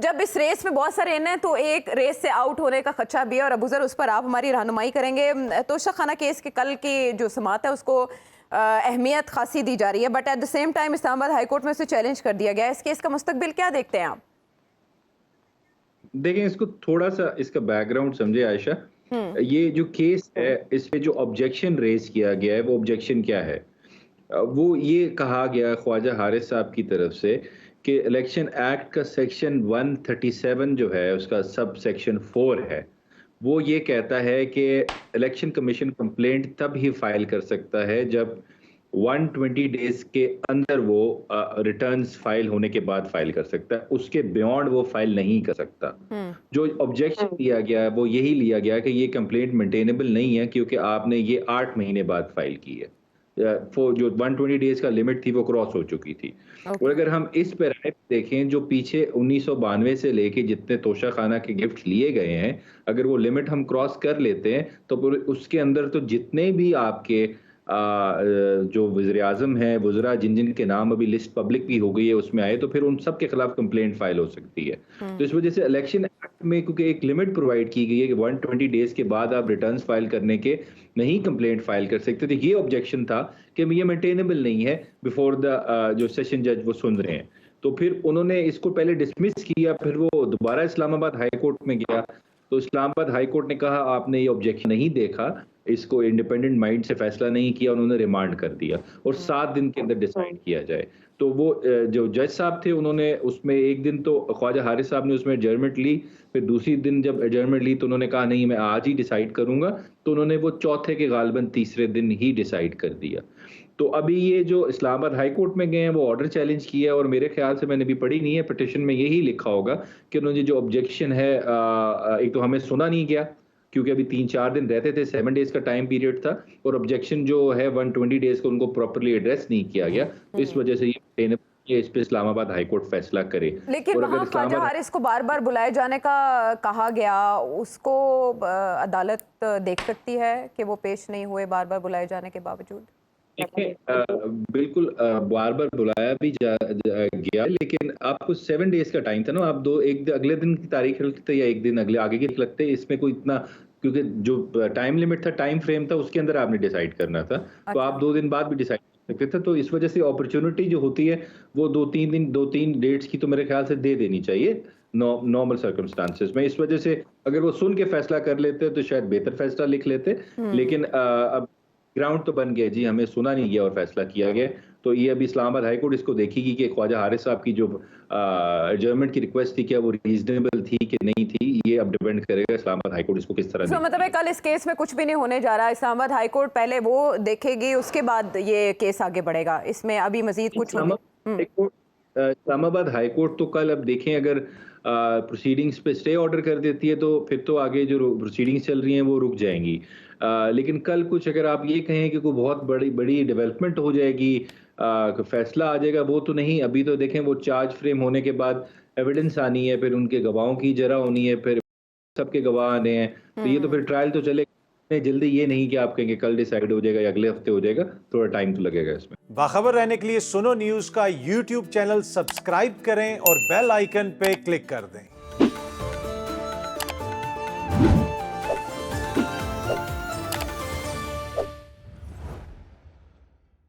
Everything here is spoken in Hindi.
जब इस रेस में बहुत सारे हैं तो एक रेस से आउट होने का खदशा भी है, और अबूजर उस पर आप हमारी रहनुमाई करेंगे। तोशाखाना केस के कल की जो समात है उसको अहमियत खासी दी जा रही है, but at the same time Islamabad high court में उसे चैलेंज कर दिया गया है। इस केस का मुस्तकबिल क्या देखते हैं आप? देखें, इसको थोड़ा सा इसका बैकग्राउंड समझे आयशा। ये जो केस है, इस पे जो ऑब्जेक्शन रेज किया गया है, वो ऑब्जेक्शन क्या है? वो ये कहा गया ख्वाजा हारिस साहब की तरफ से कि इलेक्शन एक्ट का सेक्शन 137 जो है, उसका सब सेक्शन 4 है, वो ये कहता है कि इलेक्शन कमीशन कंप्लेंट तब ही फाइल कर सकता है जब 120 डेज के अंदर वो रिटर्न्स फाइल होने के बाद फाइल कर सकता है, उसके बियॉन्ड वो फाइल नहीं कर सकता। जो ऑब्जेक्शन दिया गया है वो यही लिया गया कि ये कंप्लेंट मेंटेनेबल नहीं है, क्योंकि आपने ये 8 महीने बाद फाइल की है। जो 120 डेज का लिमिट थी वो क्रॉस हो चुकी थी। और अगर हम इस पे राय देखें, जो पीछे 1992 से लेके जितने तोशाखाना के गिफ्ट लिए गए हैं, अगर वो लिमिट हम क्रॉस कर लेते हैं तो उसके अंदर तो जितने भी आपके जो वज़ीर आज़म है, वज़रा जिन जिन के नाम अभी लिस्ट पब्लिक भी हो गई है उसमें आए, तो फिर उन सब के खिलाफ कंप्लेंट फाइल हो सकती है। तो इस वजह से इलेक्शन एक्ट में क्योंकि एक लिमिट प्रोवाइड की गई है कि 120 डेज के बाद आप रिटर्न्स फाइल करने के नहीं कंप्लेंट फाइल कर सकते, तो ये ऑब्जेक्शन था कि ये मेंटेनेबल नहीं है बिफोर द जो सेशन जज वो सुन रहे हैं। तो फिर उन्होंने इसको पहले डिसमिस किया, फिर वो दोबारा इस्लामाबाद हाई कोर्ट में गया, तो इस्लामाबाद हाई कोर्ट ने कहा आपने ये ऑब्जेक्शन नहीं देखा, इसको इंडिपेंडेंट माइंड से फैसला नहीं किया, उन्होंने रिमांड कर दिया और 7 दिन के अंदर डिसाइड किया जाए। तो वो जो जज साहब थे उन्होंने उसमें एक दिन तो ख्वाजा हारिस साहब ने उसमें एडजर्नमेंट ली, फिर दूसरी दिन जब एडजर्नमेंट ली तो उन्होंने कहा नहीं मैं आज ही डिसाइड करूंगा, तो उन्होंने वो चौथे के गालिबन तीसरे दिन ही डिसाइड कर दिया। तो अभी ये जो इस्लामाबाद हाई कोर्ट में गए हैं वो ऑर्डर चैलेंज किया है, और मेरे ख्याल से मैंने भी पढ़ी नहीं है, पिटिशन में यही लिखा होगा कि उन्होंने जो ऑब्जेक्शन है, एक तो हमें सुना नहीं गया क्योंकि अभी 3-4 दिन रहते थे, 7 डेज का टाइम पीरियड था, और ऑब्जेक्शन जो है 120 डेज को उनको प्रॉपर्ली एड्रेस नहीं किया गया, तो इस वजह से ये इस पे इस्लामाबाद हाई कोर्ट फैसला करे। लेकिन और वहाँ ख्वाजा हारिस को बार बार बुलाए जाने का कहा गया, उसको अदालत देख सकती है कि वो पेश नहीं हुए बार बार बुलाए जाने के बावजूद? देखिए, बिल्कुल बार बार बुलाया भी गया, लेकिन आपको 7 डेज का टाइम था ना, आप एक अगले दिन की तारीख रखते या एक दिन अगले आगे की लगते, इसमें कोई इतना, क्योंकि जो टाइम लिमिट था, टाइम फ्रेम था, उसके अंदर आपने डिसाइड करना था, तो आप 2 दिन बाद भी डिसाइड कर सकते थे। तो इस वजह से अपॉर्चुनिटी जो होती है वो 2-3 डेट्स की तो मेरे ख्याल से दे देनी चाहिए नॉर्मल सर्कमस्टांसेस में। इस वजह से अगर वो सुन के फैसला कर लेते तो शायद बेहतर फैसला लिख लेते, लेकिन अब ग्राउंड तो बन गया जी, हमें सुना नहीं गया और फैसला किया गया। तो ये अभी इस्लामाबाद हाई कोर्ट इसको देखेगी कि ख्वाजा हारिस साहब की जो एडजर्नमेंट की रिक्वेस्ट थी क्या वो रीजनेबल थी कि नहीं थी, ये अब डिपेंड करेगा इस्लामाबाद हाई कोर्ट इसको किस तरह मतलब है कल इस केस में कुछ भी नहीं होने जा रहा, इस्लामाबाद हाई कोर्ट पहले वो देखेगी, उसके बाद ये केस आगे बढ़ेगा, इसमें अभी मजीद कुछ इस्लामाबाद हाई कोर्ट तो कल अब देखें, अगर प्रोसीडिंग्स पे स्टे ऑर्डर कर देती है तो फिर तो आगे जो प्रोसीडिंग्स चल रही हैं वो रुक जाएंगी। लेकिन कल कुछ अगर आप ये कहें कि कोई बहुत बड़ी बड़ी डेवलपमेंट हो जाएगी, फैसला आ जाएगा, वो तो नहीं। अभी तो देखें वो चार्ज फ्रेम होने के बाद एविडेंस आनी है, फिर उनके गवाहों की जरा होनी है, फिर सबके गवाह आने हैं, तो ये तो फिर ट्रायल तो चलेगा। जल्दी ये नहीं कि आप कहेंगे कल डिसाइड हो जाएगा या अगले हफ्ते हो जाएगा, थोड़ा टाइम तो लगेगा इसमें। बाखबर रहने के लिए सुनो न्यूज का YouTube चैनल सब्सक्राइब करें और बेल आइकन पे क्लिक कर दें।